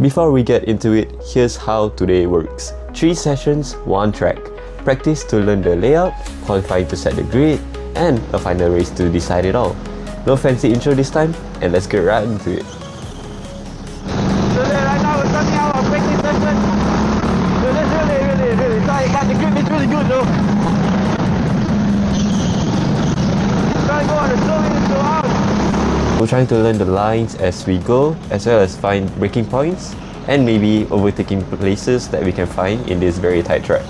Before we get into it, here's how today works. 3 sessions, 1 track. Practice to learn the layout, qualifying to set the grid, and a final race to decide it all. No fancy intro this time, and let's get right into it. So right now we're starting our practice session. So that's really tight, but the grip is really good though. Try to go on the slow in and slow out. We're trying to learn the lines as we go, as well as find braking points, and maybe overtaking places that we can find in this very tight track.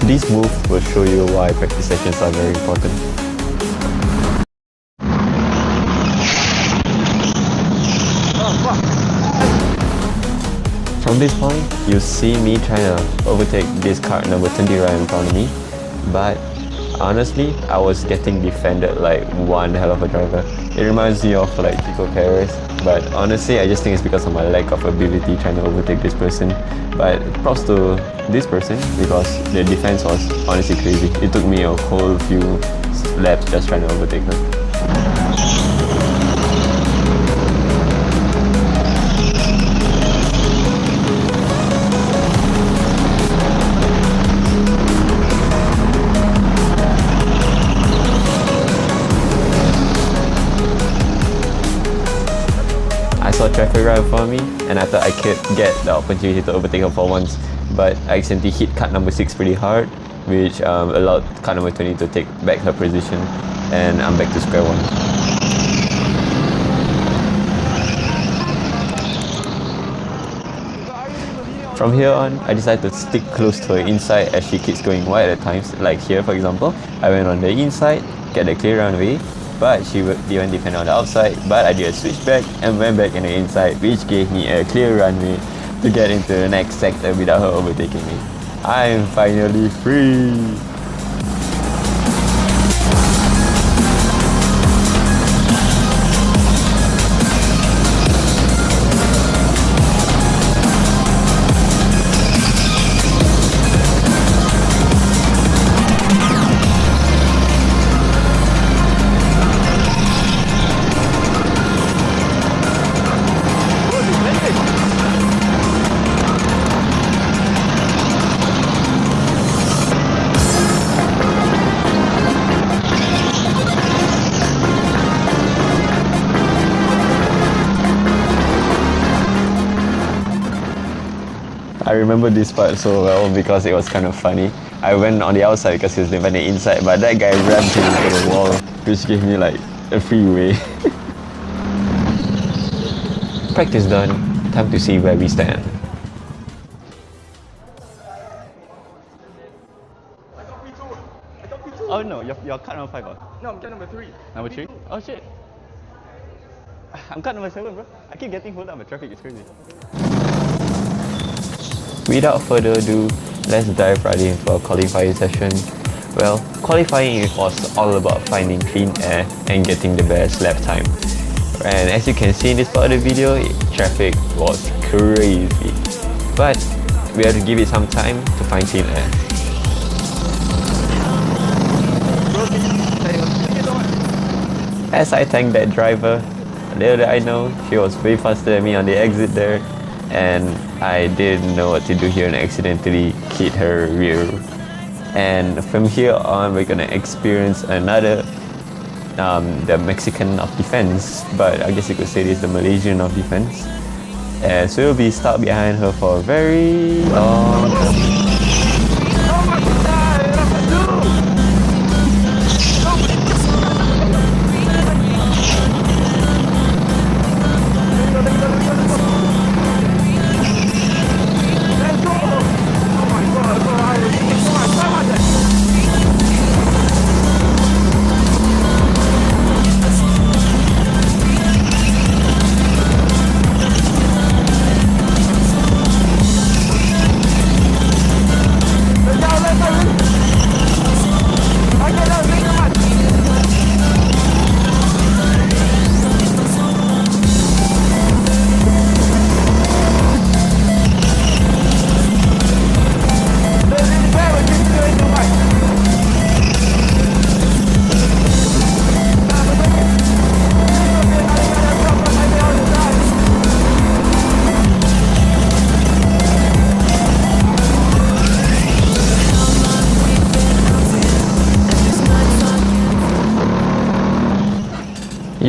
These moves will show you why practice sessions are very important. From this point, you see me trying to overtake this car number 20 right in front of me, but honestly, I was getting defended like one hell of a driver. It reminds me of like Chico Perez, but honestly, I just think it's because of my lack of ability trying to overtake this person. But props to this person because the defense was honestly crazy. It took me a whole few laps just trying to overtake her. I saw traffic right in front of me and I thought I could get the opportunity to overtake her for once, but I accidentally hit car number 6 pretty hard, which allowed car number 20 to take back her position, and I'm back to square one. From here on, I decided to stick close to her inside as she keeps going wide at times, like here for example. I went on the inside, get the clear runway, but she didn't defend on the outside, but I did a switch back and went back in the inside, which gave me a clear runway to get into the next sector without her overtaking me. I am finally free! I remember this part so well because it was kind of funny. I went on the outside because he was living on the inside, but that guy rammed him into the wall, which gave me like a freeway. Practice done, time to see where we stand. Oh no, you're cut number 5 No, I'm cut number 3. Number 3? Oh shit. I'm cut number 7 bro. I keep getting pulled up by traffic, it's crazy. Without further ado, let's dive right into our qualifying session. Well, qualifying was all about finding clean air and getting the best lap time. And as you can see in this part of the video, traffic was crazy. But we had to give it some time to find clean air. As I thanked that driver, little did I know, she was way faster than me on the exit there, and I didn't know what to do here and accidentally hit her rear. And from here on, we're gonna experience another, the Mexican of defense, but I guess you could say this is the Malaysian of defense. And so we'll be stuck behind her for a very long time.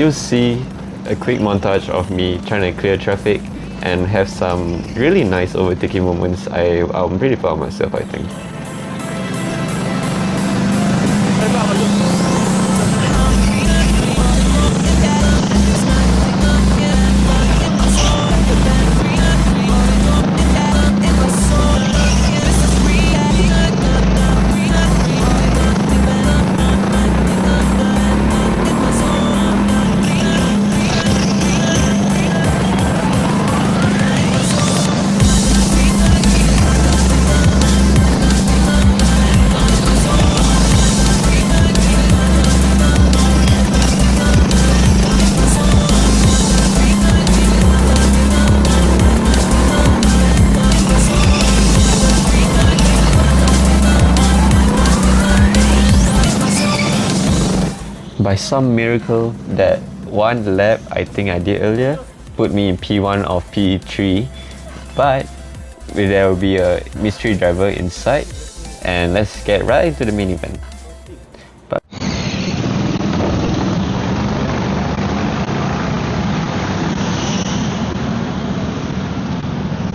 you'll see a quick montage of me trying to clear traffic and have some really nice overtaking moments. I'm pretty proud of myself, I think. By some miracle, that one lap I think I did earlier put me in P1 of P3, but there will be a mystery driver inside, and let's get right into the main event.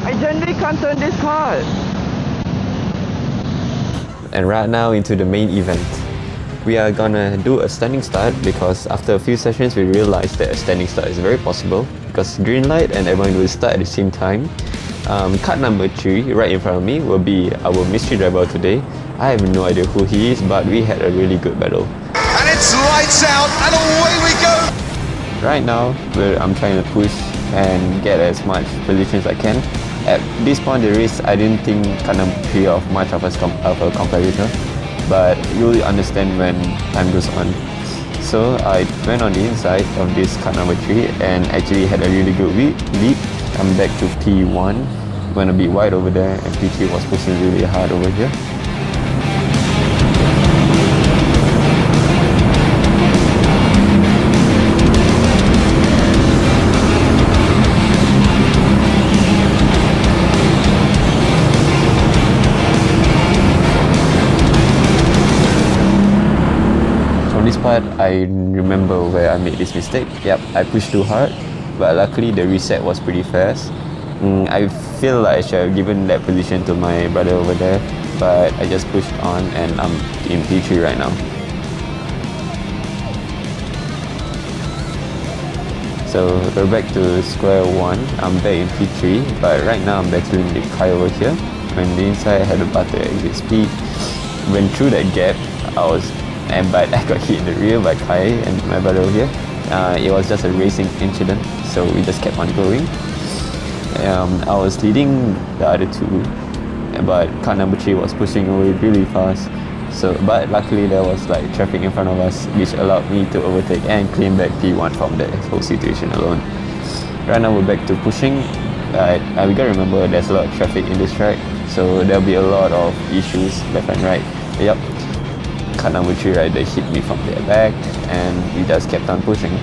I generally can't turn this car. And right now into the main event. We are gonna do a standing start because after a few sessions we realized that a standing start is very possible because green light and everyone will start at the same time. Car number 3 right in front of me will be our mystery driver today. I have no idea who he is, but we had a really good battle. And it's lights out and away we go! Right now I'm trying to push and get as much positions as I can. At this point the race I didn't think car number 3 of much of a competitor, but you'll understand when time goes on. So I went on the inside of this car number 3 and actually had a really good lead. I'm back to P1, went a bit wide over there, and P3 was pushing really hard over here. This part, I remember where I made this mistake. Yep, I pushed too hard, but luckily the reset was pretty fast. I feel like I should have given that position to my brother over there, but I just pushed on and I'm in P3 right now. So we're back to square one. I'm back in P3, but right now I'm battling the Kai over here. When the inside I had a butter exit speed. Went through that gap, but I got hit in the rear by Kai and my brother over here. It was just a racing incident, so we just kept on going. I was leading the other two, but car number 3 was pushing away really fast. But luckily there was like traffic in front of us, which allowed me to overtake and claim back P1 from that whole situation alone. Right now we're back to pushing, but we gotta remember there's a lot of traffic in this track, so there'll be a lot of issues left and right. Yep. Car number 3 rider hit me from the back and we just kept on pushing.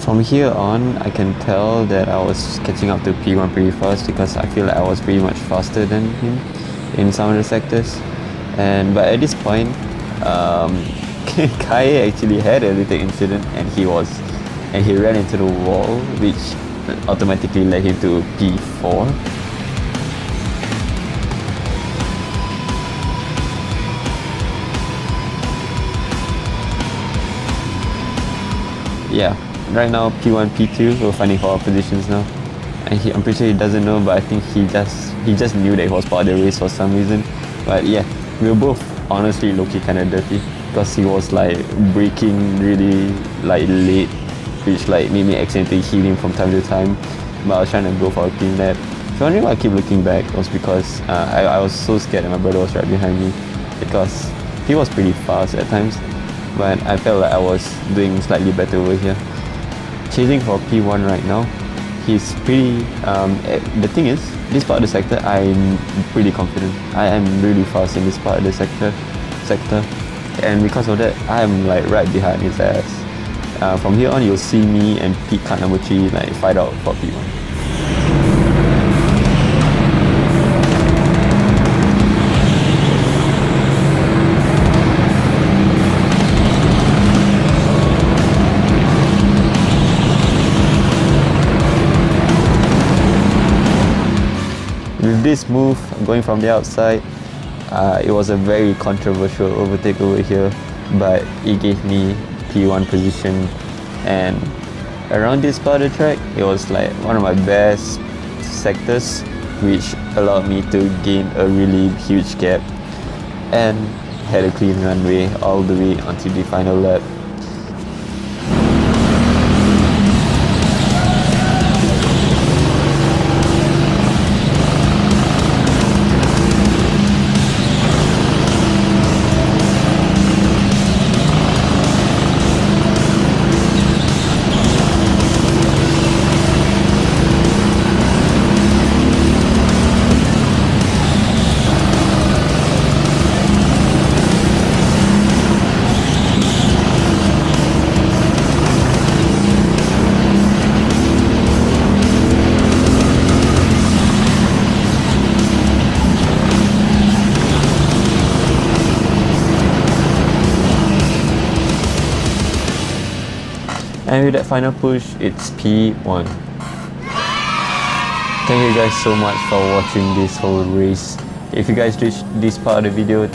From here on, I can tell that I was catching up to P1 pretty fast because I feel like I was pretty much faster than him in some of the sectors. But at this point, Kai actually had a little incident and he ran into the wall, which automatically led him to P4. Yeah, right now P1, P2, we're finding for our positions now. and I'm pretty sure he doesn't know, but I think he just knew that he was part of the race for some reason. But yeah, we were both honestly low-key kind of dirty because he was like braking really like late, which like made me accidentally hit him from time to time. But I was trying to go for a clean lap. The only reason I keep looking back was because I was so scared that my brother was right behind me, because he was pretty fast at times, but I felt like I was doing slightly better over here. Chasing for P1 right now, he's pretty, the thing is, this part of the sector, I'm pretty confident. I am really fast in this part of the sector, and because of that, I'm like right behind his ass. From here on, you'll see me and Pete car number 3 like fight out for P1. With this move, going from the outside, it was a very controversial overtake over here, but it gave me P1 position, and around this part of the track, it was like one of my best sectors, which allowed me to gain a really huge gap and had a clean runway all the way until the final lap. And with that final push, it's P1. Thank you guys so much for watching this whole race. If you guys reached this part of the video,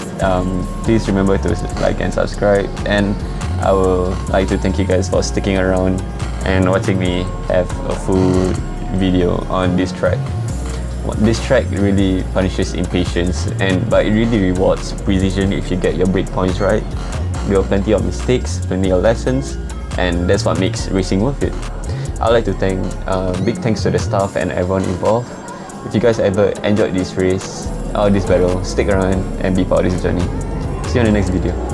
please remember to like and subscribe. And I would like to thank you guys for sticking around and watching me have a full video on this track. This track really punishes impatience, but it really rewards precision if you get your break points right. There are plenty of mistakes, plenty of lessons, and that's what makes racing worth it. I'd like to thank, big thanks to the staff and everyone involved. If you guys ever enjoyed this race or this battle, stick around and be part of this journey. See you on the next video.